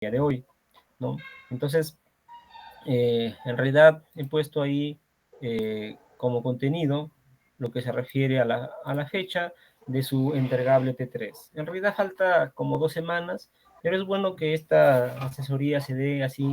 día de hoy, ¿no? Entonces, en realidad he puesto ahí como contenido lo que se refiere a la fecha de su entregable T3. En realidad falta como 2 semanas, pero es bueno que esta asesoría se dé así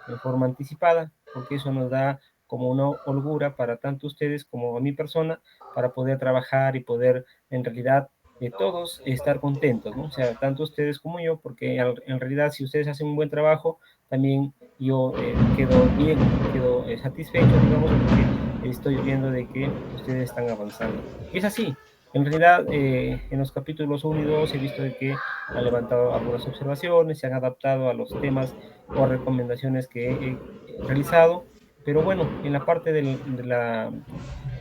en forma anticipada, porque eso nos da como una holgura para tanto ustedes como a mi persona, para poder trabajar y poder en realidad todos estar contentos, ¿no? O sea, tanto ustedes como yo, porque en realidad si ustedes hacen un buen trabajo, también yo quedo bien, quedo satisfecho, digamos, porque estoy viendo de que ustedes están avanzando. Y es así. En realidad, en los capítulos 1 y 2 he visto de que han levantado algunas observaciones, se han adaptado a los temas o recomendaciones que he realizado, pero bueno, en la parte de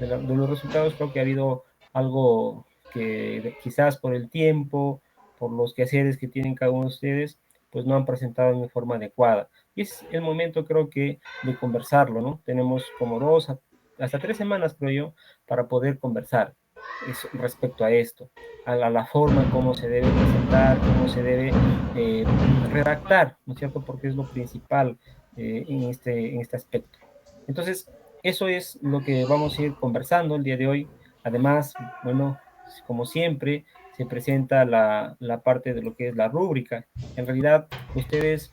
los resultados creo que ha habido algo que quizás por el tiempo, por los quehaceres que tienen cada uno de ustedes, pues no han presentado en forma adecuada. Y es el momento, creo que, de conversarlo, ¿no? Tenemos como hasta 3 semanas, creo yo, para poder conversar respecto a esto, a la forma cómo se debe presentar, cómo se debe redactar, ¿no es cierto? Porque es lo principal en este aspecto. Entonces, eso es lo que vamos a ir conversando el día de hoy. Además, bueno, como siempre, se presenta la parte de lo que es la rúbrica. En realidad, ustedes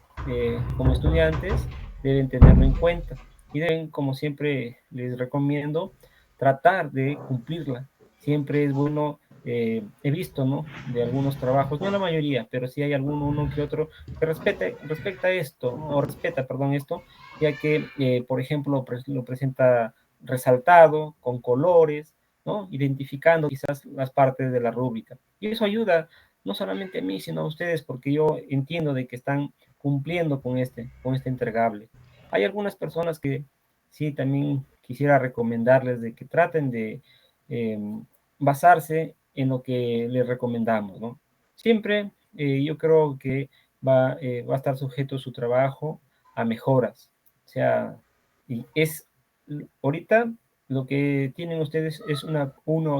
como estudiantes deben tenerlo en cuenta y deben, como siempre les recomiendo, tratar de cumplirla. Siempre es bueno, he visto, ¿no? De algunos trabajos, no la mayoría, pero sí hay alguno, uno que otro que respeta esto, o respeta, perdón, esto, ya que, por ejemplo, lo presenta resaltado, con colores, ¿no? Identificando quizás las partes de la rúbrica. Y eso ayuda no solamente a mí, sino a ustedes, porque yo entiendo de que están cumpliendo con este entregable. Hay algunas personas que sí también quisiera recomendarles de que traten de eh, basarse en lo que les recomendamos, ¿no? Siempre yo creo que va a estar sujeto su trabajo a mejoras. O sea, y es ahorita lo que tienen ustedes es una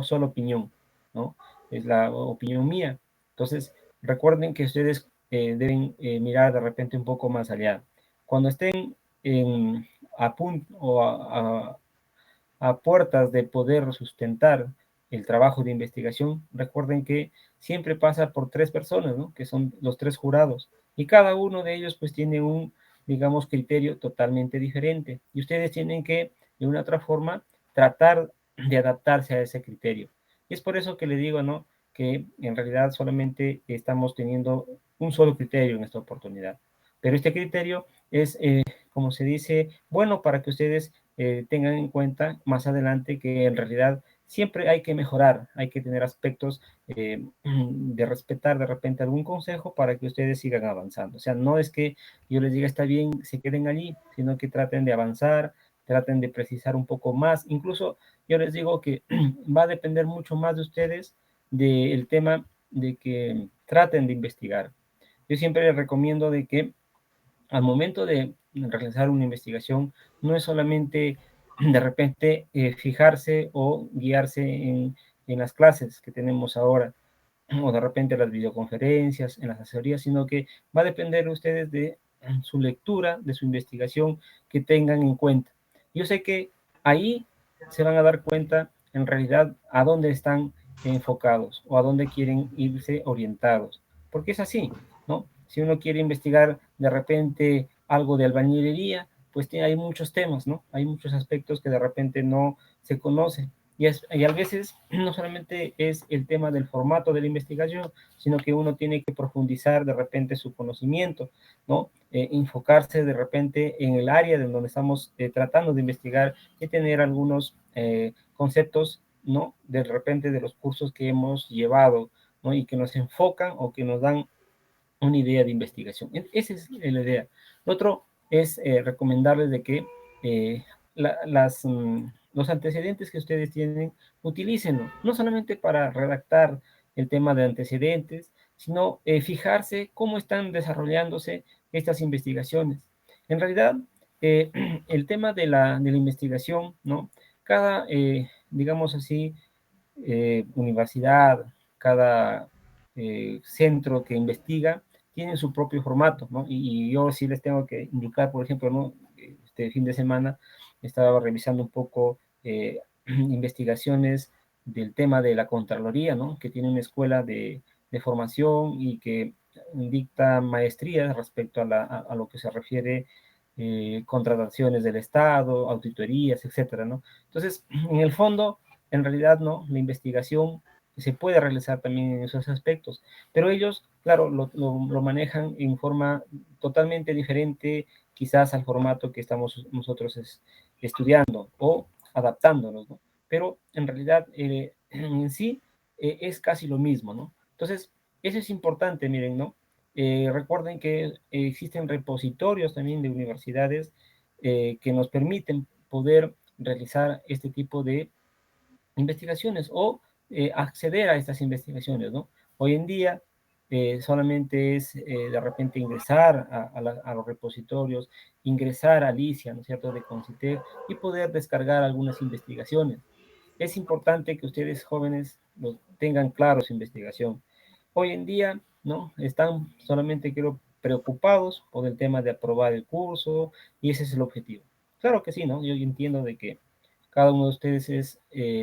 sola opinión, ¿no? Es la opinión mía. Entonces, recuerden que ustedes deben mirar de repente un poco más allá. Cuando estén a punto o a puertas de poder sustentar el trabajo de investigación, recuerden que siempre pasa por 3 personas, ¿no? Que son los 3 jurados, y cada uno de ellos pues tiene un, digamos, criterio totalmente diferente, y ustedes tienen que, de una u otra forma, tratar de adaptarse a ese criterio. Y es por eso que le digo, ¿no? Que en realidad solamente estamos teniendo un solo criterio en esta oportunidad, pero este criterio es, como se dice, bueno para que ustedes tengan en cuenta más adelante que en realidad siempre hay que mejorar, hay que tener aspectos de respetar de repente algún consejo para que ustedes sigan avanzando. O sea, no es que yo les diga está bien, se queden allí, sino que traten de avanzar, traten de precisar un poco más. Incluso yo les digo que va a depender mucho más de ustedes del tema de que traten de investigar. Yo siempre les recomiendo de que al momento de realizar una investigación, no es solamente de repente fijarse o guiarse en las clases que tenemos ahora, o de repente las videoconferencias, en las asesorías, sino que va a depender de ustedes de su lectura, de su investigación que tengan en cuenta. Yo sé que ahí se van a dar cuenta en realidad a dónde están enfocados o a dónde quieren irse orientados, porque es así, ¿no? Si uno quiere investigar de repente algo de albañilería, pues hay muchos temas, ¿no? Hay muchos aspectos que de repente no se conocen. Y a veces no solamente es el tema del formato de la investigación, sino que uno tiene que profundizar de repente su conocimiento, ¿no? Enfocarse de repente en el área de donde estamos tratando de investigar y tener algunos conceptos, ¿no? De repente de los cursos que hemos llevado, ¿no? Y que nos enfocan o que nos dan una idea de investigación. Esa es la idea. Lo otro es recomendarles de que los antecedentes que ustedes tienen, utilícenlo, no solamente para redactar el tema de antecedentes, sino fijarse cómo están desarrollándose estas investigaciones. En realidad, eh, el tema de la investigación, ¿no? Cada, digamos así, universidad, cada centro que investiga, tienen su propio formato, ¿no? Y yo sí les tengo que indicar, por ejemplo, ¿no? Este fin de semana estaba revisando un poco investigaciones del tema de la Contraloría, ¿no? Que tiene una escuela de formación y que dicta maestrías respecto a lo que se refiere contrataciones del Estado, auditorías, etcétera, ¿no? Entonces, en el fondo, en realidad, ¿no? La investigación se puede realizar también en esos aspectos, pero ellos, claro, lo manejan en forma totalmente diferente, quizás al formato que estamos nosotros estudiando o adaptándonos, ¿no? Pero en realidad, en sí, es casi lo mismo, ¿no? Entonces, eso es importante, miren, ¿no? Recuerden que existen repositorios también de universidades que nos permiten poder realizar este tipo de investigaciones o acceder a estas investigaciones, ¿no? Hoy en día solamente es de repente ingresar a los repositorios, ingresar a Alicia, ¿no es cierto?, de Concitec y poder descargar algunas investigaciones. Es importante que ustedes jóvenes tengan claro su investigación. Hoy en día, ¿no? Están solamente, creo, preocupados por el tema de aprobar el curso y ese es el objetivo. Claro que sí, ¿no? Yo entiendo de que cada uno de ustedes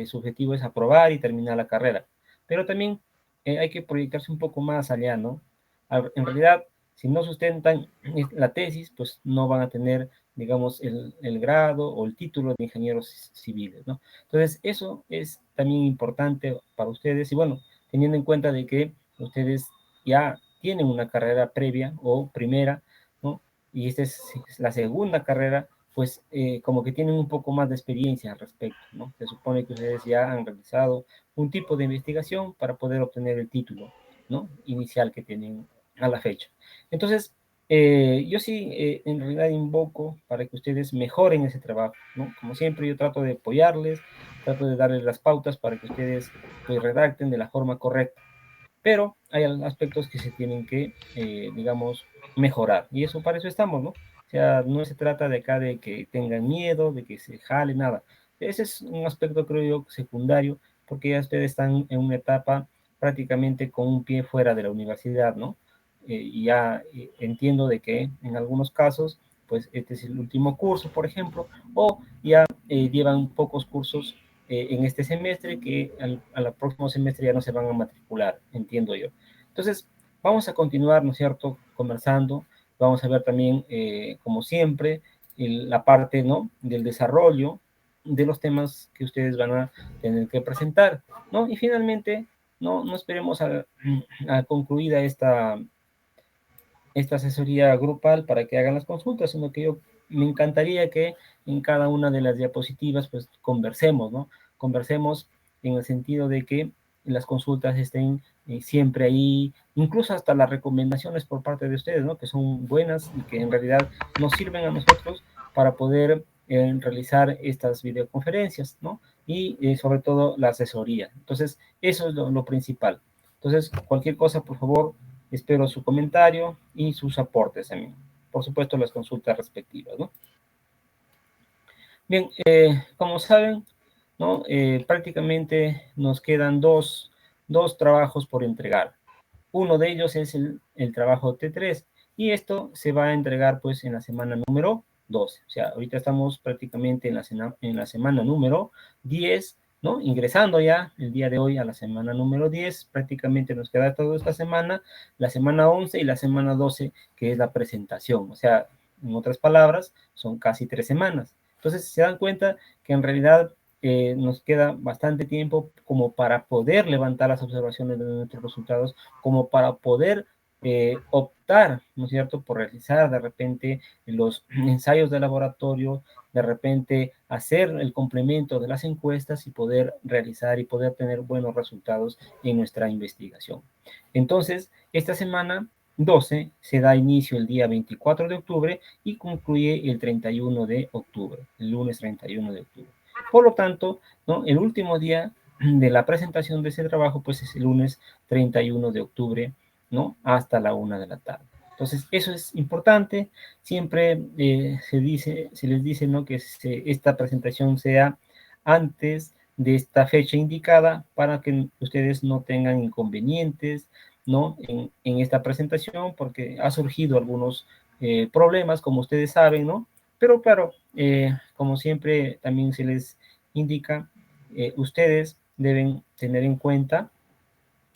su objetivo es aprobar y terminar la carrera, pero también hay que proyectarse un poco más allá, ¿no? En realidad, si no sustentan la tesis, pues no van a tener, digamos, el grado o el título de ingenieros civiles, ¿no? Entonces, eso es también importante para ustedes y bueno, teniendo en cuenta de que ustedes ya tienen una carrera previa o primera, ¿no? Y esta es la segunda carrera, pues como que tienen un poco más de experiencia al respecto, ¿no? Se supone que ustedes ya han realizado un tipo de investigación para poder obtener el título, ¿no? Inicial que tienen a la fecha. Entonces, yo sí, en realidad invoco para que ustedes mejoren ese trabajo, ¿no? Como siempre, yo trato de apoyarles, trato de darles las pautas para que ustedes, pues, redacten de la forma correcta, pero hay aspectos que se tienen que, digamos, mejorar. Y eso para eso estamos, ¿no? O sea, no se trata de acá de que tengan miedo, de que se jale, nada. Ese es un aspecto, creo yo, secundario, porque ya ustedes están en una etapa prácticamente con un pie fuera de la universidad, ¿no? Y ya entiendo de que en algunos casos, pues este es el último curso, por ejemplo, o ya llevan pocos cursos en este semestre que al próximo semestre ya no se van a matricular, entiendo yo. Entonces, vamos a continuar, ¿no es cierto?, conversando. Vamos a ver también, como siempre, la parte, ¿no?, del desarrollo de los temas que ustedes van a tener que presentar, ¿no? Y finalmente, no esperemos a concluida esta asesoría grupal para que hagan las consultas, sino que yo me encantaría que en cada una de las diapositivas pues conversemos, ¿no? Conversemos en el sentido de que las consultas estén siempre ahí, incluso hasta las recomendaciones por parte de ustedes, ¿no? Que son buenas y que en realidad nos sirven a nosotros para poder realizar estas videoconferencias, ¿no? Y sobre todo la asesoría. Entonces, eso es lo principal. Entonces, cualquier cosa, por favor, espero su comentario y sus aportes a mí. Por supuesto, las consultas respectivas, ¿no? Bien, como saben, ¿no? Prácticamente nos quedan dos trabajos por entregar. Uno de ellos es el trabajo T3 y esto se va a entregar pues en la semana número 12. O sea, ahorita estamos prácticamente en la semana número 10, ¿no? Ingresando ya el día de hoy a la semana número 10, prácticamente nos queda toda esta semana, la semana 11 y la semana 12, que es la presentación. O sea, en otras palabras, son casi 3 semanas. Entonces, se dan cuenta que en realidad nos queda bastante tiempo como para poder levantar las observaciones de nuestros resultados, como para poder optar, ¿no es cierto?, por realizar de repente los ensayos de laboratorio, de repente hacer el complemento de las encuestas y poder realizar y poder tener buenos resultados en nuestra investigación. Entonces, esta semana 12 se da inicio el día 24 de octubre y concluye el 31 de octubre, el lunes 31 de octubre. Por lo tanto, ¿no?, el último día de la presentación de ese trabajo, pues es el lunes 31 de octubre, ¿no?, hasta la 1 de la tarde. Entonces, eso es importante. Siempre se les dice, ¿no?, que esta presentación sea antes de esta fecha indicada para que ustedes no tengan inconvenientes, ¿no? En esta presentación, porque ha surgido algunos problemas, como ustedes saben, ¿no? Pero claro, como siempre también se les indica, ustedes deben tener en cuenta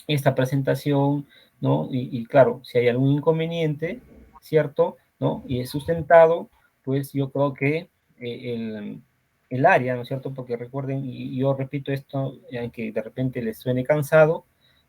esta presentación, ¿no? Y claro, si hay algún inconveniente, ¿cierto? ¿No? Y es sustentado, pues yo creo que el área, ¿no es cierto? Porque recuerden, y yo repito esto, aunque de repente les suene cansado,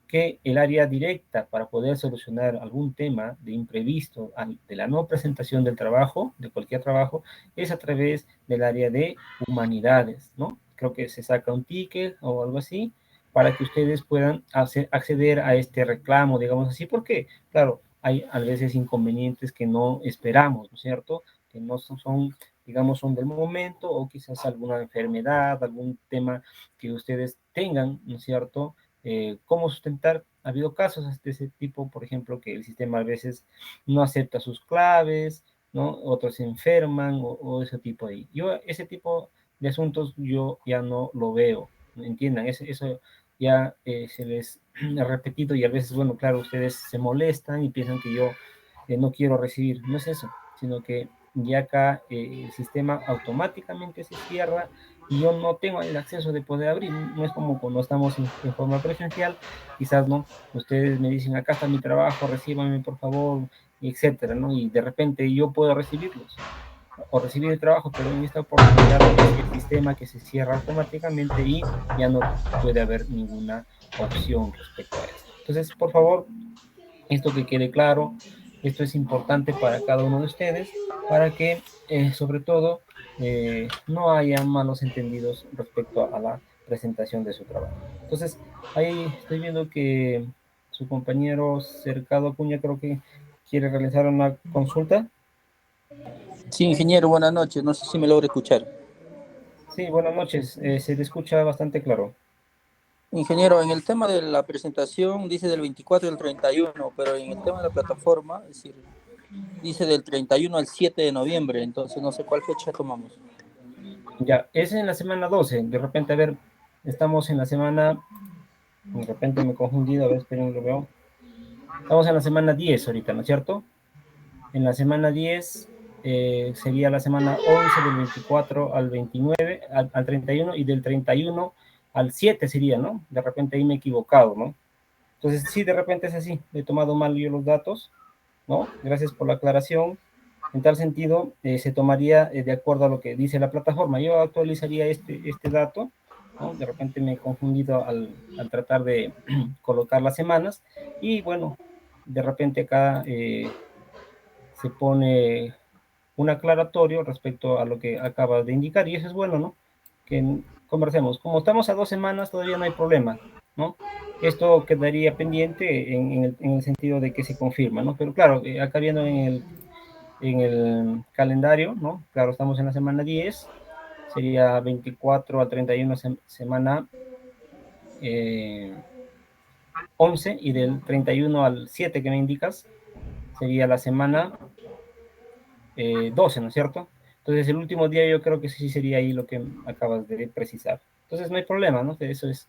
que el área directa para poder solucionar algún tema de imprevisto, de la no presentación del trabajo, de cualquier trabajo, es a través del área de humanidades, ¿no? Creo que se saca un ticket o algo así, para que ustedes puedan acceder a este reclamo, digamos así, porque, claro, hay a veces inconvenientes que no esperamos, ¿no es cierto? Que no son, digamos, son del momento, o quizás alguna enfermedad, algún tema que ustedes tengan, ¿no es cierto? ¿Cómo sustentar? Ha habido casos de ese tipo, por ejemplo, que el sistema a veces no acepta sus claves, ¿no? Otros se enferman o ese tipo de... Yo ese tipo de asuntos yo ya no lo veo, entiendan, eso ya se les ha repetido y a veces, bueno, claro, ustedes se molestan y piensan que yo no quiero recibir. No es eso, sino que ya acá el sistema automáticamente se cierra y yo no tengo el acceso de poder abrir. No es como cuando estamos en forma presencial, quizás no, ustedes me dicen, acá está mi trabajo, recíbanme por favor, etcétera, ¿no? Y de repente yo puedo recibirlos o recibir el trabajo, pero en esta oportunidad es el sistema que se cierra automáticamente y ya no puede haber ninguna opción respecto a esto. Entonces, por favor, esto que quede claro, esto es importante para cada uno de ustedes, para que sobre todo no haya malos entendidos respecto a la presentación de su trabajo. Entonces, ahí estoy viendo que su compañero Cercado Acuña creo que quiere realizar una consulta. Sí, ingeniero, buenas noches. No sé si me logra escuchar. Sí, buenas noches. Se le escucha bastante claro. Ingeniero, en el tema de la presentación dice del 24 al 31, pero en el tema de la plataforma, es decir, dice del 31 al 7 de noviembre, entonces no sé cuál fecha tomamos. Ya, es en la semana 12. De repente, a ver, estamos en la semana, de repente me he confundido, a ver, esperen, lo veo. Estamos en la semana 10 ahorita, ¿no es cierto? En la semana 10 sería la semana 11 del 24 al 29, al 31, y del 31 al 7 sería, ¿no? De repente ahí me he equivocado, ¿no? Entonces, sí, de repente es así, he tomado mal yo los datos, ¿no? Gracias por la aclaración. En tal sentido, se tomaría de acuerdo a lo que dice la plataforma. Yo actualizaría este dato, ¿no? De repente me he confundido al tratar de colocar las semanas y bueno, de repente acá se pone un aclaratorio respecto a lo que acabas de indicar y eso es bueno, ¿no? Que conversemos. Como estamos a 2 semanas, todavía no hay problema, ¿no? Esto quedaría pendiente en el sentido de que se confirma, ¿no? Pero claro, acá viendo en el calendario, ¿no? Claro, estamos en la semana 10, sería 24 a 31 semana 11 y del 31 al 7 que me indicas sería la semana 12, ¿no es cierto? Entonces el último día yo creo que sí sería ahí lo que acabas de precisar. Entonces no hay problema, ¿no? Eso es,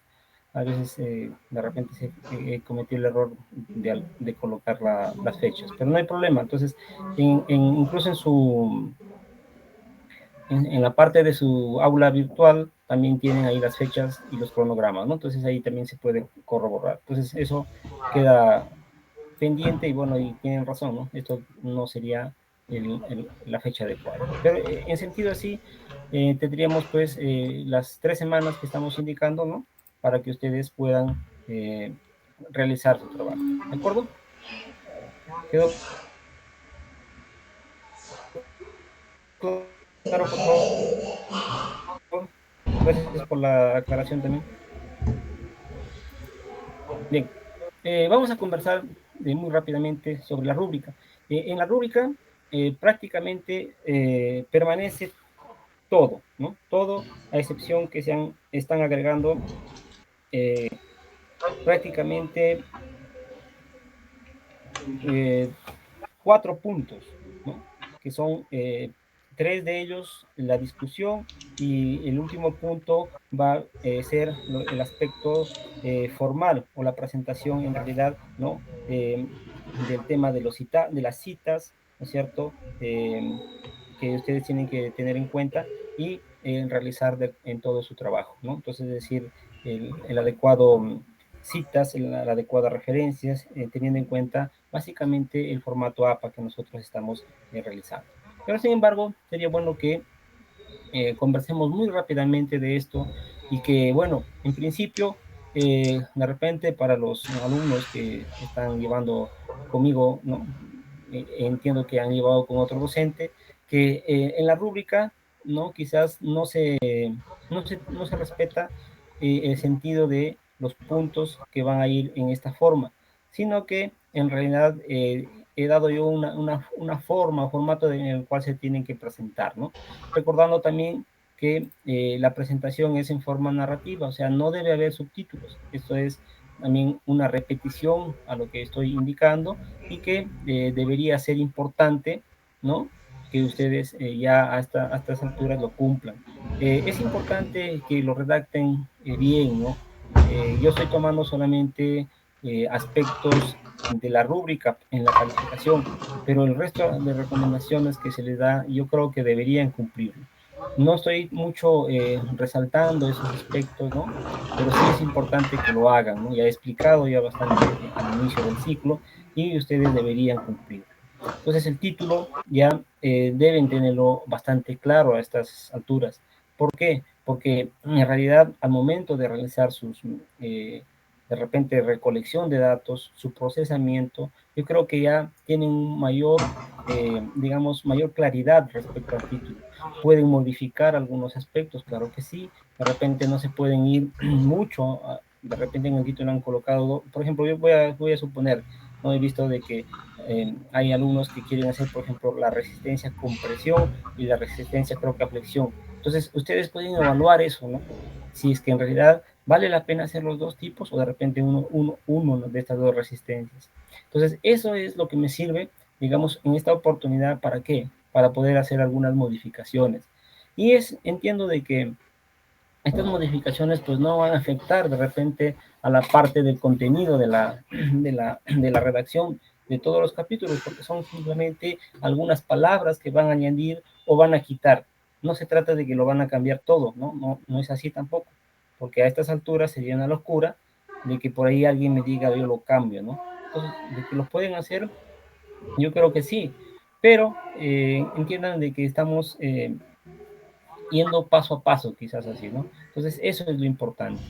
a veces de repente se cometió el error de colocar las fechas, pero no hay problema. Entonces, incluso en la parte de su aula virtual también tienen ahí las fechas y los cronogramas, ¿no? Entonces ahí también se puede corroborar. Entonces eso queda pendiente y bueno, y tienen razón, ¿no? Esto no sería la fecha adecuada. Pero en sentido así, tendríamos pues las 3 semanas que estamos indicando, ¿no? Para que ustedes puedan realizar su trabajo. ¿De acuerdo? ¿Quedó claro, por favor? Gracias por la aclaración también. Bien, vamos a conversar muy rápidamente sobre la rúbrica. En la rúbrica prácticamente permanece todo, ¿no? Todo, a excepción que están agregando prácticamente 4 puntos, ¿no? Que son 3 de ellos la discusión, y el último punto va a ser el aspecto formal, o la presentación en realidad, ¿no? Del tema de, de las citas, ¿no es cierto? Que ustedes tienen que tener en cuenta y realizar en todo su trabajo, ¿no? Entonces, es decir, el adecuado citas, la adecuada referencias, teniendo en cuenta básicamente el formato APA que nosotros estamos realizando. Pero sin embargo, sería bueno que conversemos muy rápidamente de esto, y que, bueno, en principio, de repente para los alumnos que están llevando conmigo, ¿no? Entiendo que han llevado con otro docente, que en la rúbrica, ¿no? Quizás no se respeta el sentido de los puntos que van a ir en esta forma, sino que en realidad he dado yo una forma, un formato en el cual se tienen que presentar, ¿no? Recordando también que la presentación es en forma narrativa, o sea, no debe haber subtítulos. Esto es también una repetición a lo que estoy indicando, y que debería ser importante, ¿no? Que ustedes ya hasta estas alturas lo cumplan. Es importante que lo redacten bien, ¿no? Yo estoy tomando solamente aspectos de la rúbrica en la calificación, pero el resto de recomendaciones que se les da, yo creo que deberían cumplirlo. No estoy mucho resaltando esos aspectos, ¿no? Pero sí es importante que lo hagan, ¿no? Ya he explicado ya bastante al inicio del ciclo, y ustedes deberían cumplir. Entonces el título ya deben tenerlo bastante claro a estas alturas. ¿Por qué? Porque en realidad al momento de realizar sus, de repente, recolección de datos, su procesamiento, yo creo que ya tienen mayor, digamos, mayor claridad respecto al título. Pueden modificar algunos aspectos, claro que sí. De repente no se pueden ir mucho, de repente en el título han colocado, por ejemplo, yo voy a suponer, no he visto de que hay alumnos que quieren hacer, por ejemplo, la resistencia a compresión y la resistencia, creo que a flexión. Entonces, ustedes pueden evaluar eso, ¿no? Si es que en realidad vale la pena hacer los dos tipos, o de repente uno de estas dos resistencias. Entonces, eso es lo que me sirve, digamos, en esta oportunidad. ¿Para qué? Para poder hacer algunas modificaciones. Y entiendo de que estas modificaciones pues no van a afectar de repente a la parte del contenido de la redacción de todos los capítulos, porque son simplemente algunas palabras que van a añadir o van a quitar. No se trata de que lo van a cambiar todo, ¿no? No es así tampoco, porque a estas alturas sería una locura de que por ahí alguien me diga yo lo cambio, ¿no? Entonces, de que lo pueden hacer, yo creo que sí, pero entiendan de que estamos yendo paso a paso, quizás así, ¿no? Entonces, eso es lo importante.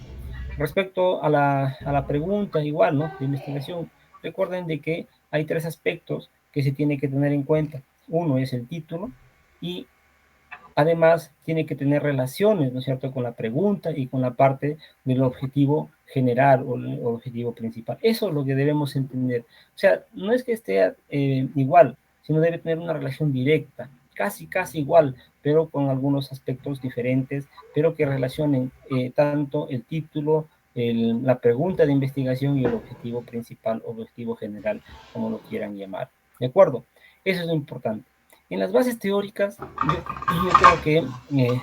Respecto a la pregunta, igual, ¿no? De investigación, recuerden de que hay 3 aspectos que se tiene que tener en cuenta. Uno es el título, y además tiene que tener relaciones, ¿no es cierto?, con la pregunta y con la parte del objetivo general o el objetivo principal. Eso es lo que debemos entender. O sea, no es que esté igual, sino debe tener una relación directa, casi igual, pero con algunos aspectos diferentes, pero que relacionen tanto el título, la pregunta de investigación y el objetivo principal o objetivo general, como lo quieran llamar. ¿De acuerdo? Eso es lo importante. En las bases teóricas, yo creo que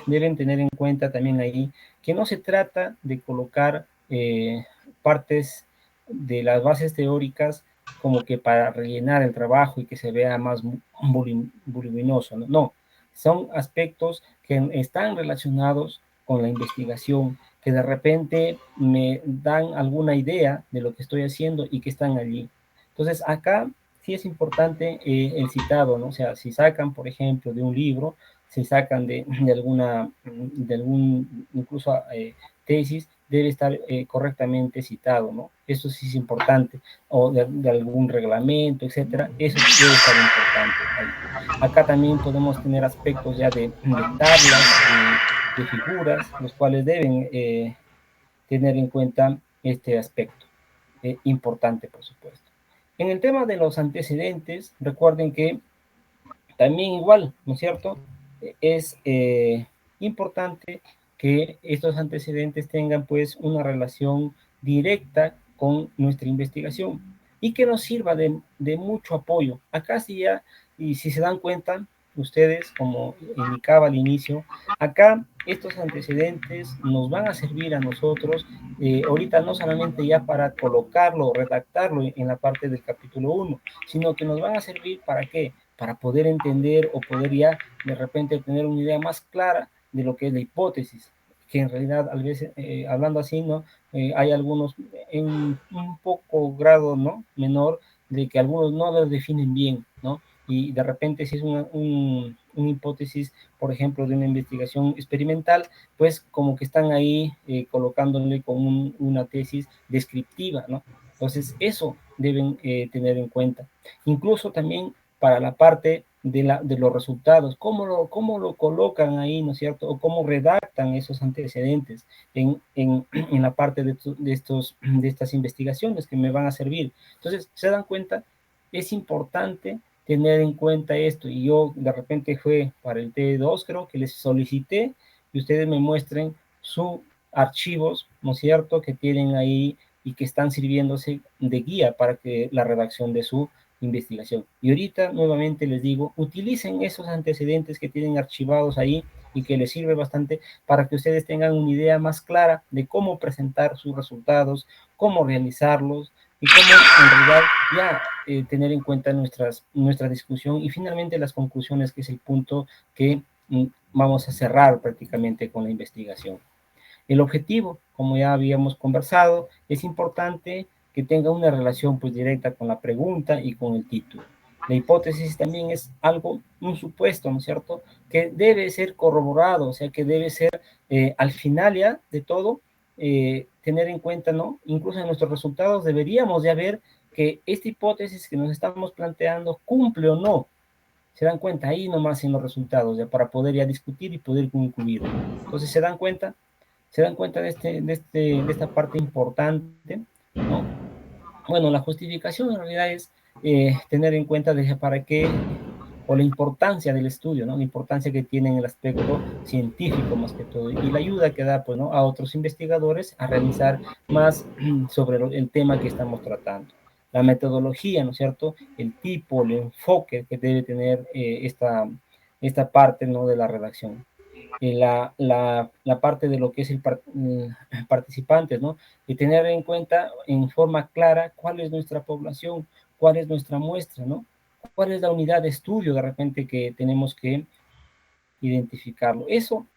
deben tener en cuenta también ahí que no se trata de colocar partes de las bases teóricas como que para rellenar el trabajo y que se vea más voluminoso, ¿no? No, son aspectos que están relacionados con la investigación, que de repente me dan alguna idea de lo que estoy haciendo y que están allí. Entonces, acá sí es importante el citado, ¿no? O sea, si sacan, por ejemplo, de un libro, si sacan de algún, incluso tesis, debe estar correctamente citado, ¿no? Eso sí es importante, o de algún reglamento, etcétera, eso sí debe estar importante ahí. Acá también podemos tener aspectos ya de tablas, de figuras, los cuales deben tener en cuenta este aspecto, importante, por supuesto. En el tema de los antecedentes, recuerden que también igual, ¿no es cierto? Es importante que estos antecedentes tengan pues una relación directa con nuestra investigación y que nos sirva de mucho apoyo. Acá sí ya, y si se dan cuenta, ustedes, como indicaba al inicio, acá estos antecedentes nos van a servir a nosotros, ahorita no solamente ya para colocarlo o redactarlo en la parte del capítulo 1, sino que nos van a servir para qué, para poder entender o poder ya de repente tener una idea más clara de lo que es la hipótesis, que en realidad, a veces, hablando así, ¿no? Hay algunos en un poco grado, ¿no? Menor, de que algunos no lo definen bien, ¿no? Y de repente si es una hipótesis, por ejemplo, de una investigación experimental, pues como que están ahí colocándole con una tesis descriptiva, ¿no? Entonces eso deben tener en cuenta. Incluso también para la parte de los resultados, cómo lo colocan ahí, ¿no es cierto? O cómo redactan esos antecedentes en la parte de estas investigaciones que me van a servir. Entonces, se dan cuenta, es importante tener en cuenta esto. Y yo de repente fue para el T2, creo que les solicité y ustedes me muestren sus archivos, ¿no es cierto?, que tienen ahí y que están sirviéndose de guía para que la redacción de su investigación. Y ahorita nuevamente les digo, utilicen esos antecedentes que tienen archivados ahí y que les sirve bastante para que ustedes tengan una idea más clara de cómo presentar sus resultados, cómo realizarlos y cómo en realidad ya tener en cuenta nuestra discusión y finalmente las conclusiones, que es el punto que vamos a cerrar prácticamente con la investigación. El objetivo, como ya habíamos conversado, es importante que tenga una relación pues directa con la pregunta y con el título. La hipótesis también es algo, un supuesto, ¿no es cierto?, que debe ser corroborado, o sea, que debe ser al final ya de todo, tener en cuenta, ¿no? Incluso en nuestros resultados deberíamos ya ver que esta hipótesis que nos estamos planteando cumple o no. Se dan cuenta ahí nomás en los resultados, ya para poder ya discutir y poder concluir. Entonces, se dan cuenta de esta parte importante, ¿no? Bueno, la justificación en realidad es tener en cuenta de para qué, o la importancia del estudio, ¿no? La importancia que tiene en el aspecto científico más que todo, y la ayuda que da, pues, ¿no?, a otros investigadores a realizar más sobre el tema que estamos tratando. La metodología, ¿no es cierto?, el tipo, el enfoque que debe tener esta parte, ¿no?, de la redacción. La parte de lo que es el participantes, ¿no? Y tener en cuenta en forma clara cuál es nuestra población, cuál es nuestra muestra, ¿no? Cuál es la unidad de estudio de repente que tenemos que identificarlo. Eso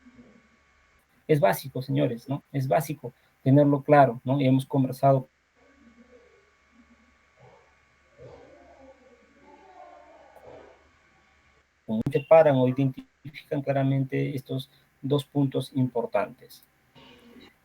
es básico, señores, ¿no? Es básico tenerlo claro, ¿no? Y hemos conversado con separan o identifican claramente estos dos puntos importantes.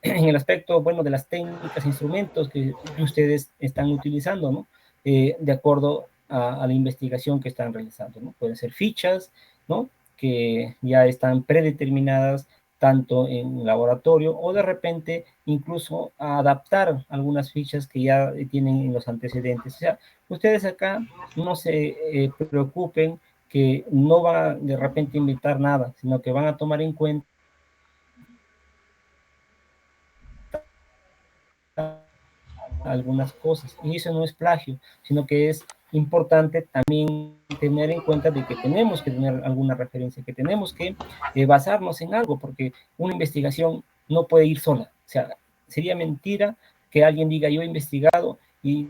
En el aspecto, bueno, de las técnicas, instrumentos que ustedes están utilizando, ¿no? De acuerdo a la investigación que están realizando, ¿no? Pueden ser fichas, ¿no?, que ya están predeterminadas tanto en laboratorio o de repente incluso a adaptar algunas fichas que ya tienen en los antecedentes. O sea, ustedes acá no se preocupen que no van a de repente inventar nada, sino que van a tomar en cuenta algunas cosas. Y eso no es plagio, sino que es importante también tener en cuenta de que tenemos que tener alguna referencia, que tenemos que basarnos en algo, porque una investigación no puede ir sola. O sea, sería mentira que alguien diga yo he investigado y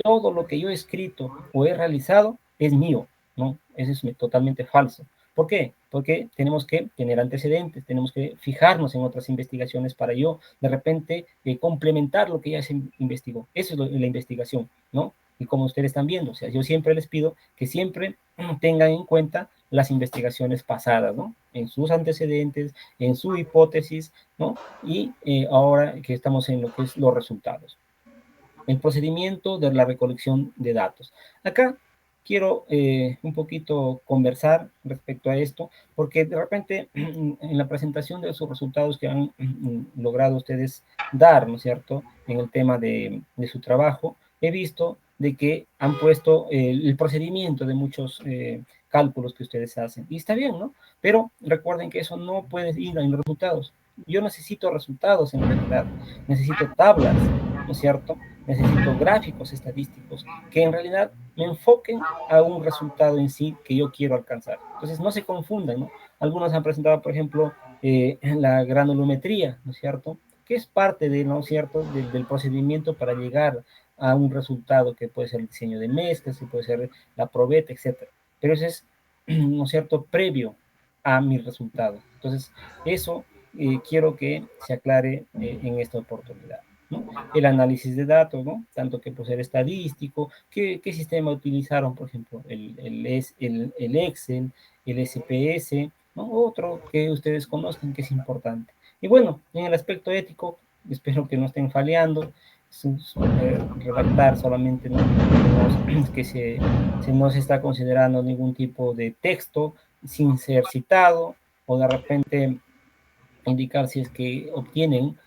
todo lo que yo he escrito o he realizado es mío, ¿no? Eso es totalmente falso. ¿Por qué? Porque tenemos que tener antecedentes, tenemos que fijarnos en otras investigaciones para yo, de repente, complementar lo que ya se investigó. Eso es la investigación, ¿no? Y como ustedes están viendo, o sea, yo siempre les pido que siempre tengan en cuenta las investigaciones pasadas, ¿no? En sus antecedentes, en su hipótesis, ¿no? Y ahora que estamos en lo que es los resultados. El procedimiento de la recolección de datos. Acá quiero un poquito conversar respecto a esto, porque de repente en la presentación de esos resultados que han logrado ustedes dar, ¿no es cierto?, en el tema de su trabajo, he visto de que han puesto el procedimiento de muchos cálculos que ustedes hacen. Y está bien, ¿no? Pero recuerden que eso no puede ir en los resultados. Yo necesito resultados en realidad, necesito tablas, ¿no es cierto?, necesito gráficos estadísticos que en realidad me enfoquen a un resultado en sí que yo quiero alcanzar. Entonces, no se confundan, ¿no? Algunos han presentado, por ejemplo, la granulometría, ¿no es cierto? Que es parte de, ¿no es cierto?, del procedimiento para llegar a un resultado que puede ser el diseño de mezclas, que puede ser la probeta, etcétera. Pero eso es, ¿no es cierto?, previo a mi resultado. Entonces, eso quiero que se aclare en esta oportunidad, ¿no? El análisis de datos, ¿no? Tanto que por ser estadístico, ¿qué sistema utilizaron, por ejemplo? El Excel, el SPS, ¿no? Otro que ustedes conozcan que es importante. Y bueno, en el aspecto ético, espero que no estén faleando, redactar solamente, ¿no?, que se no se está considerando ningún tipo de texto sin ser citado, o de repente indicar si es que obtienen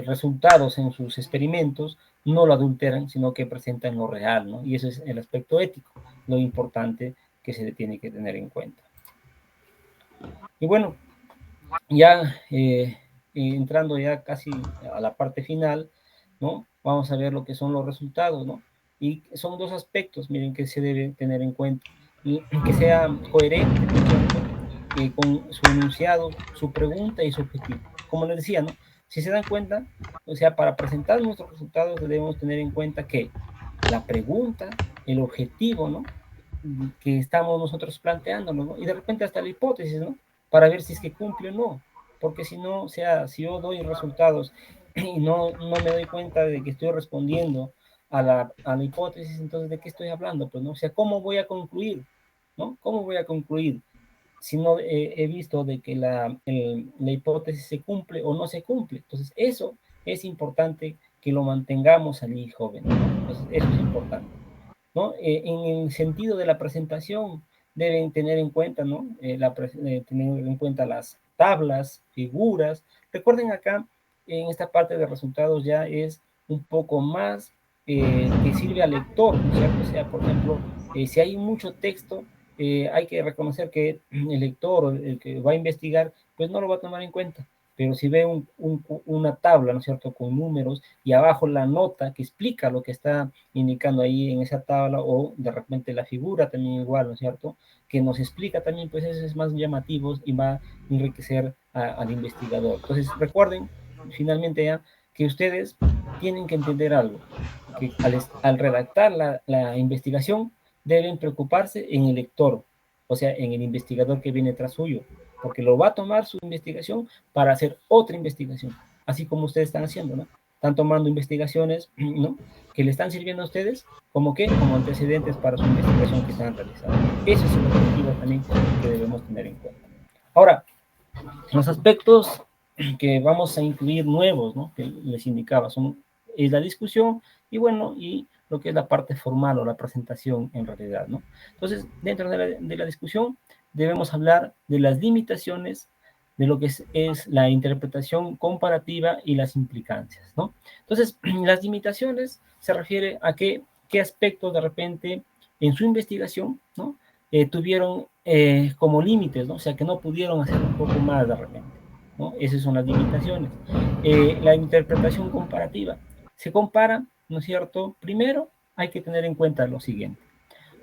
resultados en sus experimentos, no lo adulteran, sino que presentan lo real, ¿no? Y eso es el aspecto ético, lo importante que se tiene que tener en cuenta. Y bueno, ya entrando ya casi a la parte final, ¿no? Vamos a ver lo que son los resultados, ¿no? Y son dos aspectos, miren, que se deben tener en cuenta. Y que sea coherente, ¿no es cierto?, con su enunciado, su pregunta y su objetivo. Como les decía, ¿no? Si se dan cuenta, o sea, para presentar nuestros resultados debemos tener en cuenta que la pregunta, el objetivo, ¿no?, que estamos nosotros planteándonos, ¿no? Y de repente hasta la hipótesis, ¿no?, para ver si es que cumple o no. Porque si no, o sea, si yo doy resultados y no me doy cuenta de que estoy respondiendo a la hipótesis, entonces, ¿de qué estoy hablando? Pues, ¿no? O sea, ¿cómo voy a concluir? ¿No? ¿Cómo voy a concluir si no he visto de que la hipótesis se cumple o no se cumple? Entonces, eso es importante que lo mantengamos allí, joven, ¿no? Entonces, eso es importante, ¿no? En el sentido de la presentación, deben tener en cuenta, ¿no? Tener en cuenta las tablas, figuras. Recuerden acá, en esta parte de resultados ya es un poco más que sirve al lector, ¿no es cierto? O sea, por ejemplo, si hay mucho texto, hay que reconocer que el lector o el que va a investigar, pues no lo va a tomar en cuenta. Pero si ve una tabla, ¿no es cierto?, con números y abajo la nota que explica lo que está indicando ahí en esa tabla, o de repente la figura también igual, ¿no es cierto?, que nos explica también, pues eso es más llamativo y va a enriquecer al investigador. Entonces, recuerden, finalmente ya, que ustedes tienen que entender algo, que al redactar la investigación, deben preocuparse en el lector, o sea, en el investigador que viene tras suyo, porque lo va a tomar su investigación para hacer otra investigación, así como ustedes están haciendo, ¿no? Están tomando investigaciones, ¿no?, que le están sirviendo a ustedes como antecedentes para su investigación que están realizando. Ese es el objetivo también que debemos tener en cuenta. Ahora, los aspectos que vamos a incluir nuevos, ¿no?, que les indicaba, es la discusión y bueno, y lo que es la parte formal o la presentación en realidad, ¿no? Entonces, dentro de la discusión debemos hablar de las limitaciones de lo que es la interpretación comparativa y las implicancias, ¿no? Entonces, las limitaciones se refiere a qué aspectos de repente en su investigación, ¿no?, tuvieron como límites, ¿no? O sea, que no pudieron hacer un poco más de repente, ¿no? Esas son las limitaciones. La interpretación comparativa. Se compara, ¿no es cierto? Primero, hay que tener en cuenta lo siguiente.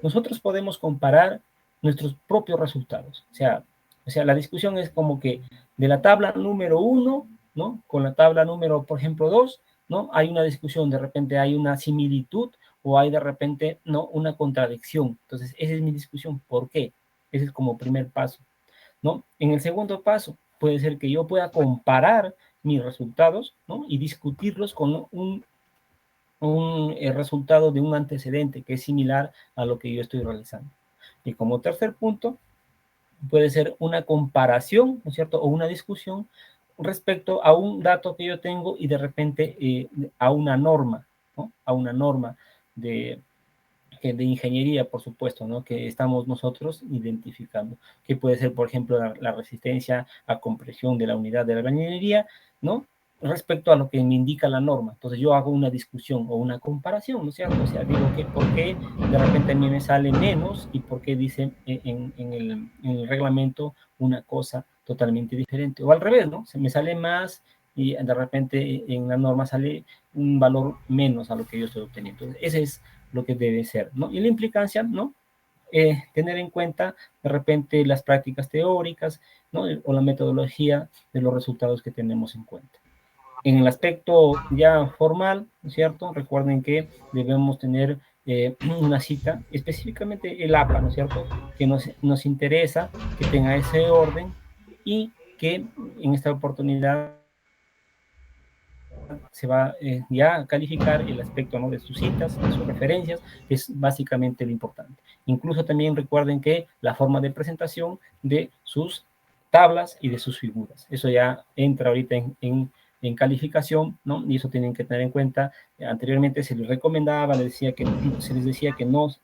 Nosotros podemos comparar nuestros propios resultados. O sea, la discusión es como que de la tabla número 1, ¿no?, con la tabla número, por ejemplo, 2, ¿no?, hay una discusión, de repente hay una similitud o hay de repente, ¿no?, una contradicción. Entonces, esa es mi discusión. ¿Por qué? Ese es como primer paso, ¿no? En el segundo paso, puede ser que yo pueda comparar mis resultados, ¿no?, y discutirlos con el resultado de un antecedente que es similar a lo que yo estoy realizando. Y como tercer punto, puede ser una comparación, ¿no es cierto?, o una discusión respecto a un dato que yo tengo y de repente a una norma, ¿no?, a una norma de ingeniería, por supuesto, ¿no?, que estamos nosotros identificando, que puede ser, por ejemplo, la resistencia a compresión de la unidad de la albañilería, ¿no?, respecto a lo que me indica la norma. Entonces yo hago una discusión o una comparación, ¿no es cierto? O sea, digo que por qué de repente a mí me sale menos y por qué dice en el reglamento una cosa totalmente diferente. O al revés, ¿no? Se me sale más y de repente en la norma sale un valor menos a lo que yo estoy obteniendo. Entonces, ese es lo que debe ser, ¿no? Y la implicancia, ¿no? Tener en cuenta de repente las prácticas teóricas, ¿no? O la metodología de los resultados que tenemos en cuenta. En el aspecto ya formal, ¿cierto? Recuerden que debemos tener una cita, específicamente el APA, ¿no es cierto? Que nos interesa que tenga ese orden y que en esta oportunidad se va ya a calificar el aspecto, ¿no? De sus citas, de sus referencias, que es básicamente lo importante. Incluso también recuerden que la forma de presentación de sus tablas y de sus figuras. Eso ya entra ahorita en calificación, ¿no? Y eso tienen que tener en cuenta. Anteriormente se les recomendaba, se les decía que no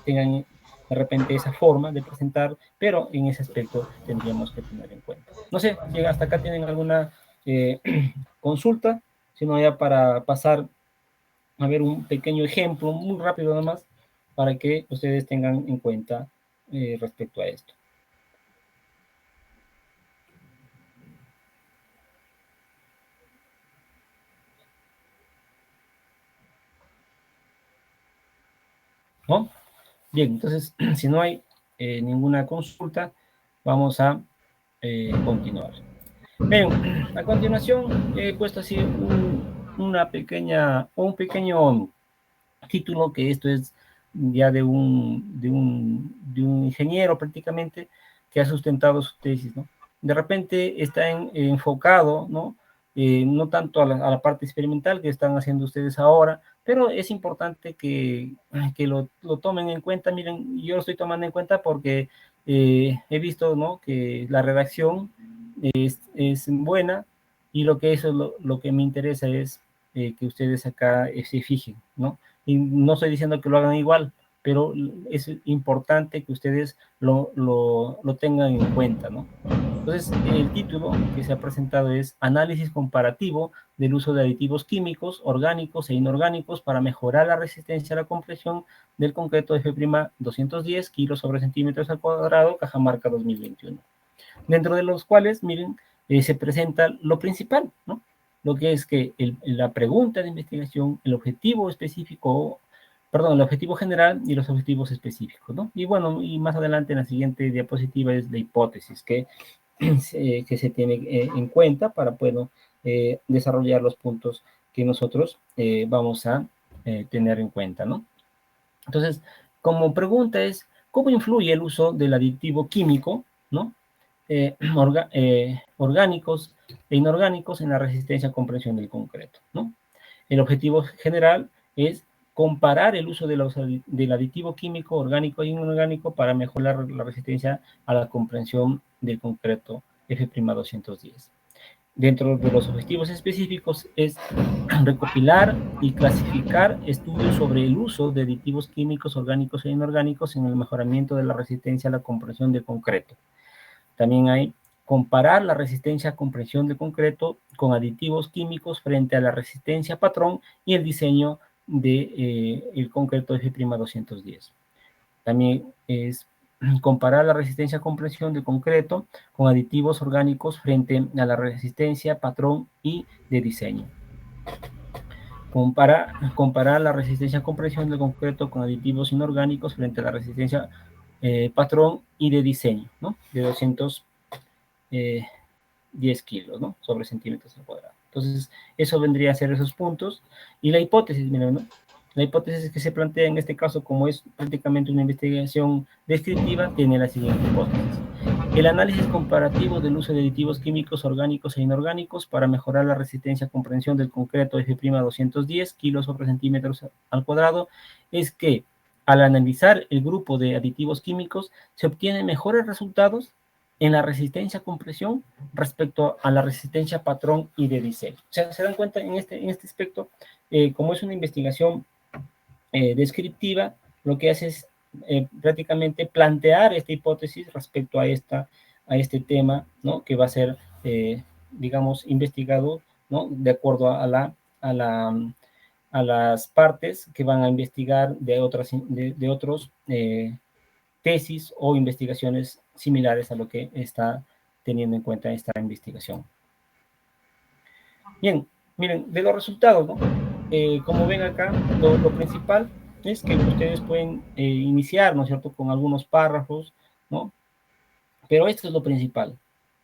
tengan de repente esa forma de presentar, pero en ese aspecto tendríamos que tener en cuenta. No sé si hasta acá tienen alguna consulta, sino ya para pasar a ver un pequeño ejemplo, muy rápido nomás, para que ustedes tengan en cuenta respecto a esto. ¿No? Bien, entonces, si no hay ninguna consulta, vamos a continuar. Bien, a continuación he puesto así un pequeño título, que esto es ya de un ingeniero prácticamente que ha sustentado su tesis, ¿no? De repente está enfocado, ¿no? No tanto a la parte experimental que están haciendo ustedes ahora, pero es importante que lo tomen en cuenta. Miren, yo lo estoy tomando en cuenta porque he visto, ¿no? Que la redacción es buena, y lo que eso lo que me interesa es que ustedes acá se fijen, ¿no? Y no estoy diciendo que lo hagan igual, pero es importante que ustedes lo tengan en cuenta, ¿no? Entonces, el título que se ha presentado es Análisis comparativo del uso de aditivos químicos, orgánicos e inorgánicos para mejorar la resistencia a la compresión del concreto F'210 kilos sobre centímetros al cuadrado, Cajamarca 2021. Dentro de los cuales, miren, se presenta lo principal, ¿no? Lo que es que la pregunta de investigación, el objetivo específico, perdón, el objetivo general y los objetivos específicos, ¿no? Y bueno, y más adelante en la siguiente diapositiva es la hipótesis que se tiene en cuenta para poder desarrollar los puntos que nosotros vamos a tener en cuenta, ¿no? Entonces, como pregunta es, ¿cómo influye el uso del aditivo químico, ¿no? Orgánicos e inorgánicos en la resistencia a compresión del concreto, ¿no? El objetivo general es comparar el uso del aditivo químico, orgánico e inorgánico para mejorar la resistencia a la comprensión del concreto F'210. Dentro de los objetivos específicos es recopilar y clasificar estudios sobre el uso de aditivos químicos, orgánicos e inorgánicos en el mejoramiento de la resistencia a la compresión del concreto. También hay comparar la resistencia a compresión de concreto con aditivos químicos frente a la resistencia patrón y el diseño del concreto F'210. También es comparar la resistencia a compresión de concreto con aditivos orgánicos frente a la resistencia patrón y de diseño. Comparar la resistencia a compresión de concreto con aditivos inorgánicos frente a la resistencia patrón y de diseño, ¿no? De 210 kilos, ¿no? Sobre centímetros al cuadrado. Entonces, eso vendría a ser esos puntos. Y la hipótesis, miren, ¿no? La hipótesis que se plantea en este caso, como es prácticamente una investigación descriptiva, tiene la siguiente hipótesis. El análisis comparativo del uso de aditivos químicos orgánicos e inorgánicos para mejorar la resistencia a comprensión del concreto F'210 kilos sobre centímetros al cuadrado es que al analizar el grupo de aditivos químicos se obtienen mejores resultados en la resistencia a compresión respecto a la resistencia patrón y de diseño. O sea, se dan cuenta en este aspecto, como es una investigación descriptiva, lo que hace es prácticamente plantear esta hipótesis respecto a este tema, ¿no? Que va a ser, digamos, investigado, ¿no? De acuerdo a las partes que van a investigar de otros tesis o investigaciones similares a lo que está teniendo en cuenta esta investigación. Bien, miren, de los resultados, ¿no? Como ven acá, lo principal es que ustedes pueden iniciar, ¿no es cierto?, con algunos párrafos, ¿no? Pero esto es lo principal,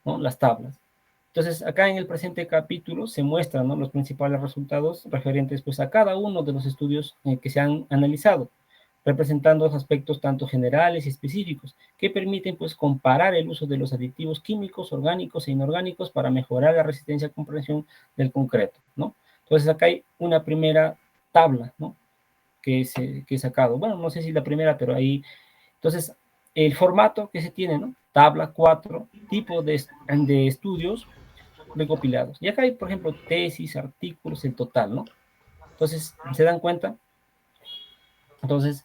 ¿no? Las tablas. Entonces, acá en el presente capítulo se muestran, ¿no?, los principales resultados referentes pues, a cada uno de los estudios que se han analizado, representando los aspectos tanto generales y específicos, que permiten pues, comparar el uso de los aditivos químicos, orgánicos e inorgánicos para mejorar la resistencia a comprensión del concreto, ¿no? Entonces, acá hay una primera tabla, ¿no?, que he sacado. Bueno, no sé si la primera, pero ahí. Entonces, el formato que se tiene, ¿no? Tabla 4, tipo de estudios recopilados. Y acá hay, por ejemplo, tesis, artículos, el total, ¿no? Entonces, ¿se dan cuenta? Entonces,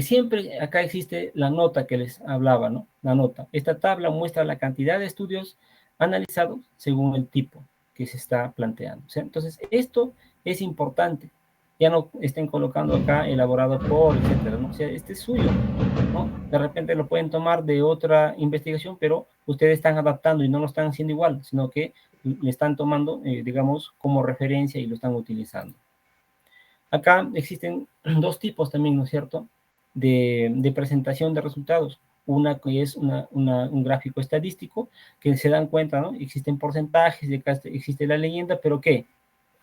siempre acá existe la nota que les hablaba, ¿no? La nota. Esta tabla muestra la cantidad de estudios analizados según el tipo que se está planteando. ¿Sí? Entonces, esto es importante. Ya no estén colocando acá elaborado por, etcétera, ¿no? O sea, este es suyo, ¿no? De repente lo pueden tomar de otra investigación, pero ustedes están adaptando y no lo están haciendo igual, sino que le están tomando, digamos, como referencia y lo están utilizando. Acá existen dos tipos también, ¿no es cierto?, de presentación de resultados. Una que es un gráfico estadístico, que se dan cuenta, ¿no? Existen porcentajes, acá existe la leyenda, pero ¿qué?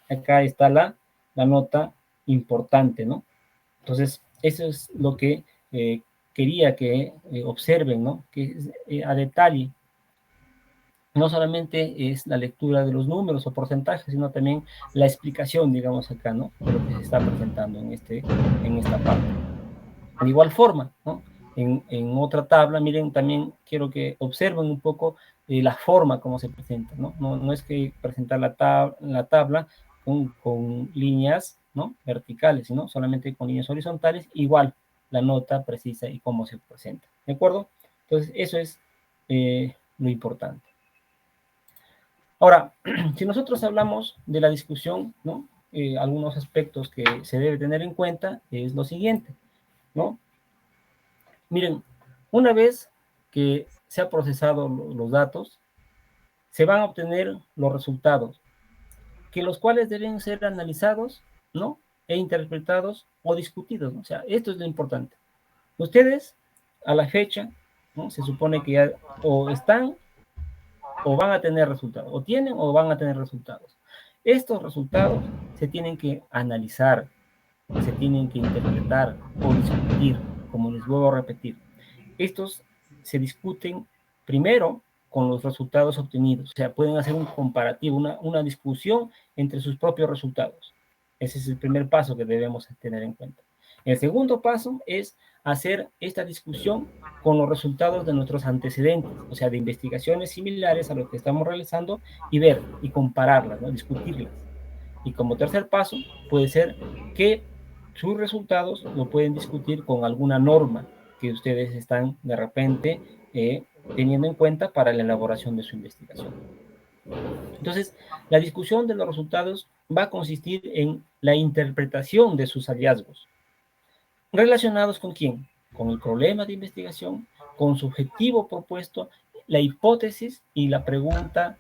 Acá está la nota importante, ¿no? Entonces, eso es lo que quería que observen, ¿no? Que a detalle no solamente es la lectura de los números o porcentajes, sino también la explicación, digamos acá, ¿no?, de lo que se está presentando en esta parte. De igual forma, ¿no?, en otra tabla, miren, también quiero que observen un poco la forma como se presenta, ¿no? No es que presentar la tabla con líneas, ¿no?, verticales, sino solamente con líneas horizontales, igual la nota precisa y cómo se presenta, ¿de acuerdo? Entonces, eso es lo importante. Ahora, si nosotros hablamos de la discusión, ¿no?, algunos aspectos que se debe tener en cuenta es lo siguiente, ¿no? Miren, una vez que se han procesado los datos, se van a obtener los resultados, que los cuales deben ser analizados, ¿no?, e interpretados o discutidos, ¿no? O sea, esto es lo importante. Ustedes, a la fecha, ¿no?, se supone que ya o están o van a tener resultados, o tienen o van a tener resultados. Estos resultados se tienen que analizar, se tienen que interpretar o discutir, como les vuelvo a repetir. Estos se discuten primero con los resultados obtenidos, o sea, pueden hacer un comparativo, una discusión entre sus propios resultados. Ese es el primer paso que debemos tener en cuenta. El segundo paso es hacer esta discusión con los resultados de nuestros antecedentes, o sea, de investigaciones similares a lo que estamos realizando y ver y compararlas, ¿no?, discutirlas. Y como tercer paso puede ser que sus resultados lo pueden discutir con alguna norma que ustedes están de repente teniendo en cuenta para la elaboración de su investigación. Entonces, la discusión de los resultados va a consistir en la interpretación de sus hallazgos. ¿Relacionados con quién? Con el problema de investigación, con su objetivo propuesto, la hipótesis y la pregunta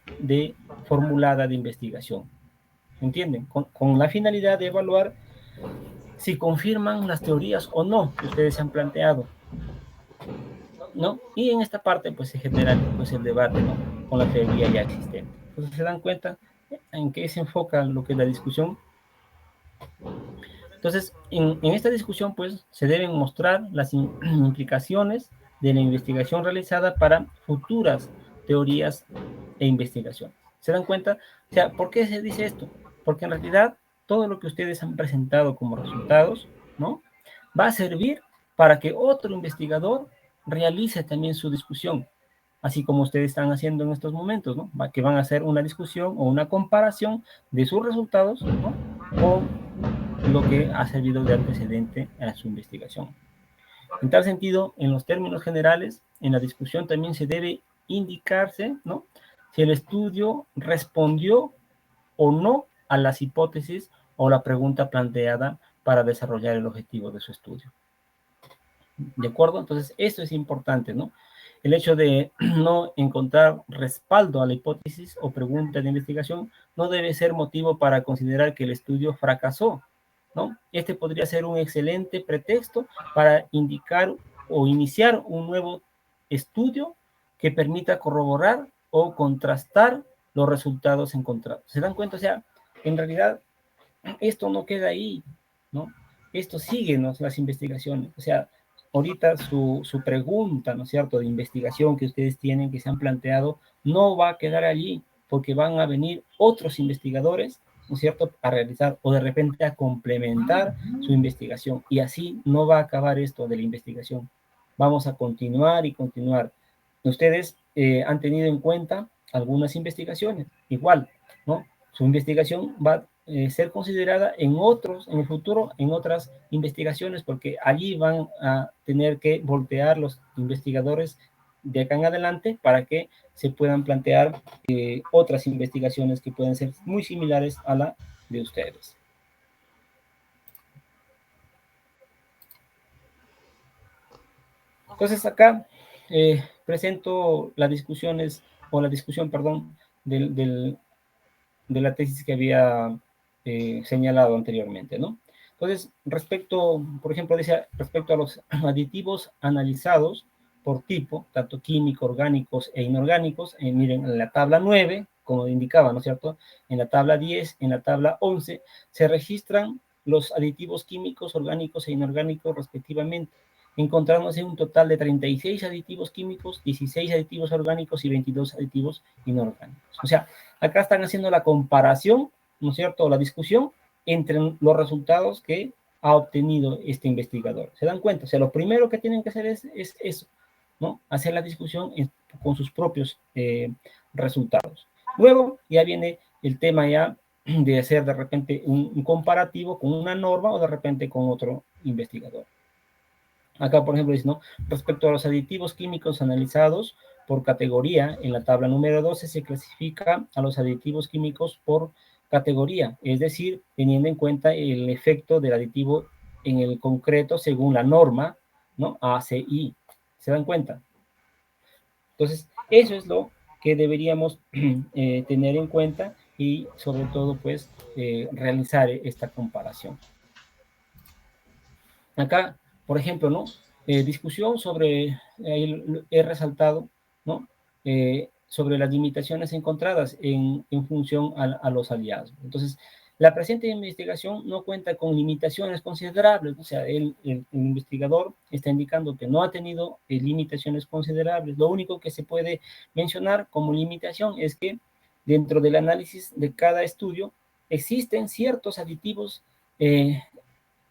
formulada de investigación. ¿Entienden? Con la finalidad de evaluar si confirman las teorías o no que ustedes se han planteado, ¿no? Y en esta parte, pues, se genera pues, el debate, ¿no?, con la teoría ya existente. Entonces, ¿se dan cuenta en qué se enfoca lo que es la discusión? Entonces, en esta discusión, pues, se deben mostrar las implicaciones de la investigación realizada para futuras teorías e investigaciones. ¿Se dan cuenta? O sea, ¿por qué se dice esto? Porque en realidad todo lo que ustedes han presentado como resultados, ¿no?, va a servir para que otro investigador realice también su discusión, así como ustedes están haciendo en estos momentos, ¿no?, que van a hacer una discusión o una comparación de sus resultados, ¿no?, con lo que ha servido de antecedente a su investigación. En tal sentido, en los términos generales, en la discusión también se debe indicarse, ¿no?, si el estudio respondió o no a las hipótesis o la pregunta planteada para desarrollar el objetivo de su estudio. ¿De acuerdo? Entonces, esto es importante, ¿no? el hecho de no encontrar respaldo a la hipótesis o pregunta de investigación no debe ser motivo para considerar que el estudio fracasó, ¿no? Este podría ser un excelente pretexto para indicar o iniciar un nuevo estudio que permita corroborar o contrastar los resultados encontrados. ¿Se dan cuenta? O sea, en realidad esto no queda ahí, ¿no? Esto sigue, ¿no?, las investigaciones. O sea, ahorita su pregunta, ¿no es cierto?, de investigación que ustedes tienen, que se han planteado, no va a quedar allí, porque van a venir otros investigadores, ¿no es cierto?, a realizar o de repente a complementar su investigación. Y así no va a acabar esto de la investigación. Vamos a continuar y continuar. Ustedes han tenido en cuenta algunas investigaciones, igual, ¿no? Su investigación va a ser considerada en otros, en el futuro, en otras investigaciones, porque allí van a tener que voltear los investigadores de acá en adelante para que se puedan plantear otras investigaciones que pueden ser muy similares a la de ustedes. Entonces acá presento las discusiones, o la discusión, perdón, de la tesis que había señalado anteriormente, ¿no? Entonces, respecto, por ejemplo, dice, respecto a los aditivos analizados por tipo, tanto químicos, orgánicos e inorgánicos, miren, en la tabla 9, como indicaba, ¿no es cierto?, en la tabla 10, en la tabla 11, se registran los aditivos químicos, orgánicos e inorgánicos respectivamente, encontrándose un total de 36 aditivos químicos, 16 aditivos orgánicos y 22 aditivos inorgánicos. O sea, acá están haciendo la comparación, ¿no es cierto?, la discusión entre los resultados que ha obtenido este investigador. ¿Se dan cuenta? O sea, lo primero que tienen que hacer es eso, ¿no? Hacer la discusión con sus propios resultados. Luego ya viene el tema ya de hacer de repente un comparativo con una norma o de repente con otro investigador. Acá, por ejemplo, dice, ¿no?, respecto a los aditivos químicos analizados por categoría, en la tabla número 12 se clasifica a los aditivos químicos por categoría, es decir, teniendo en cuenta el efecto del aditivo en el concreto según la norma, ¿no?, ACI. ¿Se dan cuenta? Entonces, eso es lo que deberíamos tener en cuenta y, sobre todo, pues, realizar esta comparación. Acá, por ejemplo, ¿no?, discusión sobre, he resaltado, ¿no?, sobre las limitaciones encontradas en función a los hallazgos. Entonces, la presente investigación no cuenta con limitaciones considerables, o sea, el investigador está indicando que no ha tenido limitaciones considerables. Lo único que se puede mencionar como limitación es que dentro del análisis de cada estudio existen ciertos aditivos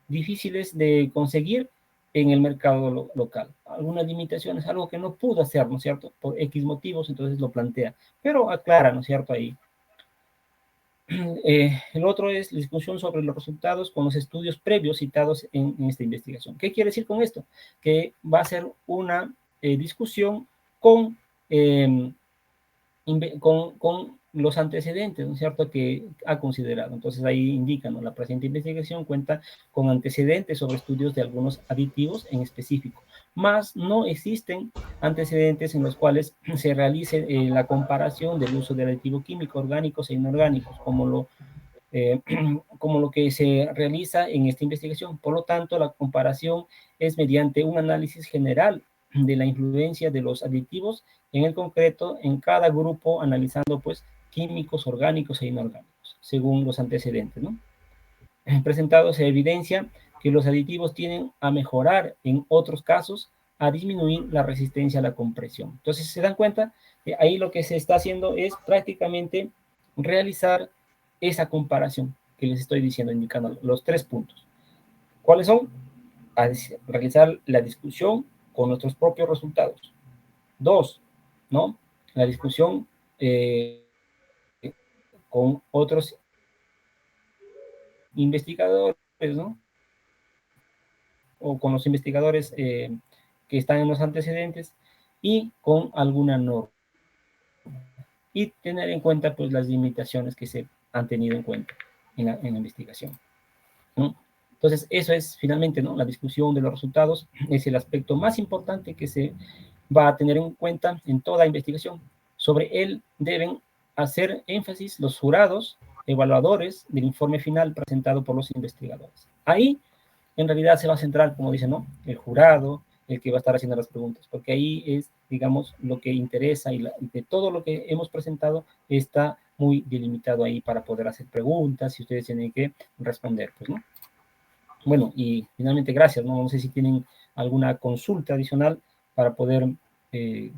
difíciles de conseguir en el mercado local. Algunas limitaciones, algo que no pudo hacer, ¿no es cierto?, por X motivos, entonces lo plantea, pero aclara, ¿no es cierto?, ahí. El otro es la discusión sobre los resultados con los estudios previos citados en esta investigación. ¿Qué quiere decir con esto? Que va a ser una discusión con, con los antecedentes, ¿no es cierto?, que ha considerado. Entonces ahí indican, ¿no?, la presente investigación cuenta con antecedentes sobre estudios de algunos aditivos en específico, más no existen antecedentes en los cuales se realice la comparación del uso del aditivo químico, orgánicos e inorgánicos, como lo que se realiza en esta investigación. Por lo tanto, la comparación es mediante un análisis general de la influencia de los aditivos en el concreto en cada grupo, analizando pues químicos, orgánicos e inorgánicos, según los antecedentes, ¿no? Presentado se evidencia que los aditivos tienden a mejorar, en otros casos, a disminuir la resistencia a la compresión. Entonces, ¿se dan cuenta? Ahí lo que se está haciendo es prácticamente realizar esa comparación que les estoy diciendo, indicando los 3 puntos. ¿Cuáles son? A realizar la discusión con nuestros propios resultados. 2, ¿no?, la discusión con otros investigadores, ¿no?, o con los investigadores que están en los antecedentes, y con alguna norma. Y tener en cuenta pues las limitaciones que se han tenido en cuenta en la investigación, ¿no? Entonces, eso es finalmente, ¿no?, la discusión de los resultados, es el aspecto más importante que se va a tener en cuenta en toda investigación. Sobre él deben hacer énfasis los jurados evaluadores del informe final presentado por los investigadores. Ahí, en realidad, se va a centrar, como dice, ¿no? El jurado, el que va a estar haciendo las preguntas, porque ahí es, digamos, lo que interesa y de todo lo que hemos presentado está muy delimitado ahí para poder hacer preguntas y ustedes tienen que responder, pues, ¿no? Bueno, y finalmente, gracias, ¿no? No sé si tienen alguna consulta adicional para poder, de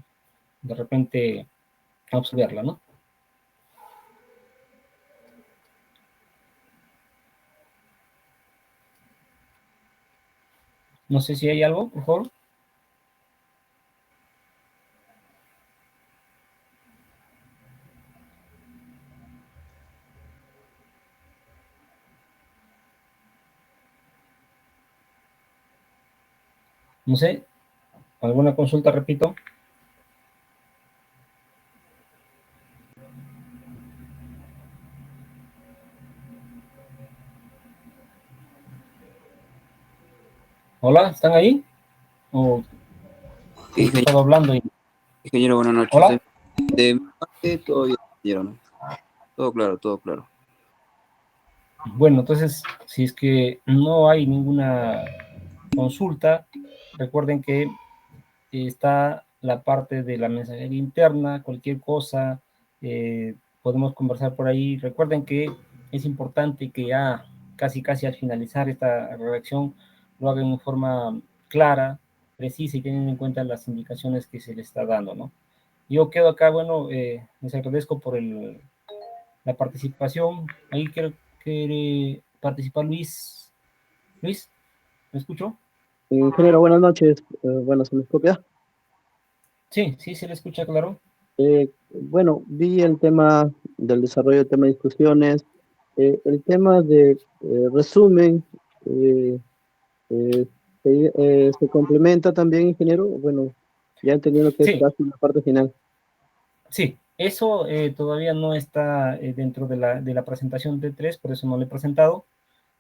repente, observarla, ¿no? No sé si hay algo, por favor. No sé, alguna consulta, repito. Hola, ¿están ahí? ¿O he estado hablando y... Ingeniero, buenas noches. Hola. De mi parte, todo bien, ingeniero, ¿no? Todo claro, todo claro. Bueno, entonces, si es que no hay ninguna consulta, recuerden que está la parte de la mensajería interna, cualquier cosa, podemos conversar por ahí. Recuerden que es importante que ya casi al finalizar esta redacción lo hagan en forma clara, precisa y teniendo en cuenta las indicaciones que se le está dando, ¿no? Yo quedo acá, bueno, les agradezco por la participación. Ahí quiero que participar Luis. Luis, ¿me escucho? Ingeniero, buenas noches. Bueno, ¿se me escucha? Sí, sí, se le escucha claro. Bueno, vi el tema del desarrollo del tema de discusiones, el tema de resumen, eh, eh, se complementa también, ingeniero. Bueno, ya entendiendo que es Sí, casi la parte final. sí, eso todavía no está dentro de la presentación de tres, por eso no lo he presentado.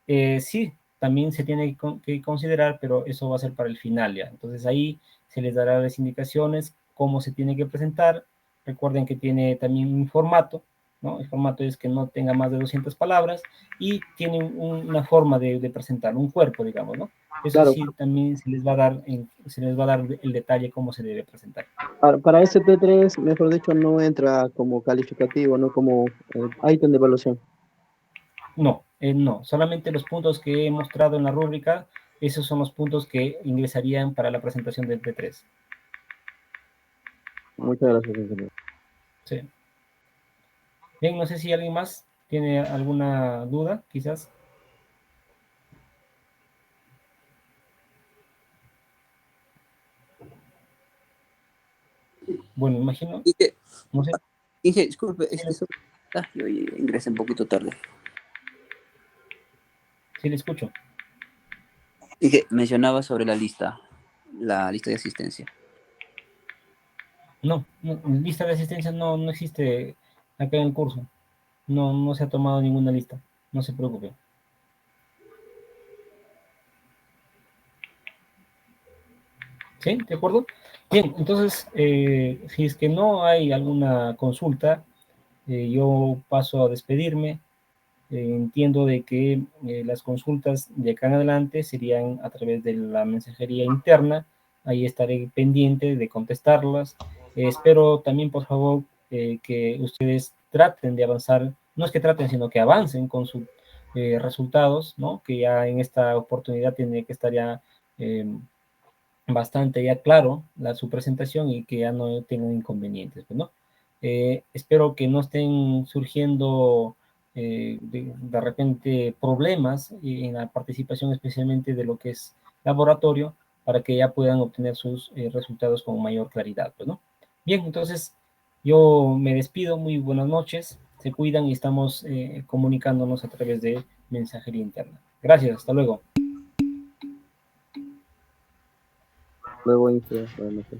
Sí, también se tiene que considerar, pero eso va a ser para el final ya. Entonces ahí se les dará las indicaciones, cómo se tiene que presentar. Recuerden que tiene también un formato, ¿no? El formato es que no tenga más de 200 palabras y tiene una forma de presentar, un cuerpo, digamos, ¿no? Eso Claro, sí, también se les va a dar el detalle cómo se debe presentar. para ese T3, mejor dicho, no entra como calificativo, no como ítem de evaluación. No, no, solamente los puntos que he mostrado en la rúbrica, esos son los puntos que ingresarían para la presentación del T3. Muchas gracias, ingeniero. Sí. Bien, no sé si alguien más tiene alguna duda, quizás. Bueno, imagino, Dije, no sé, disculpe, yo ingresé un poquito tarde. si le escucho. Dije, mencionaba sobre la lista de asistencia. No, lista de asistencia no existe acá en el curso. No se ha tomado ninguna lista, no se preocupe. ¿Sí? ¿De acuerdo? Bien, entonces, si es que no hay alguna consulta, yo paso a despedirme. Entiendo de que las consultas de acá en adelante serían a través de la mensajería interna. Ahí estaré pendiente de contestarlas. Espero también, por favor, que ustedes traten de avanzar, no es que traten, sino que avancen con sus resultados, ¿no? Que ya en esta oportunidad tiene que estar ya bastante ya claro su presentación y que ya no tengan inconvenientes, pues, ¿no? Espero que no estén surgiendo de repente problemas en la participación, especialmente de lo que es laboratorio, para que ya puedan obtener sus resultados con mayor claridad, pues, ¿no? Bien, entonces yo me despido, muy buenas noches, se cuidan y estamos comunicándonos a través de mensajería interna. Gracias, hasta luego. Luego, ingeniero, buenas noches.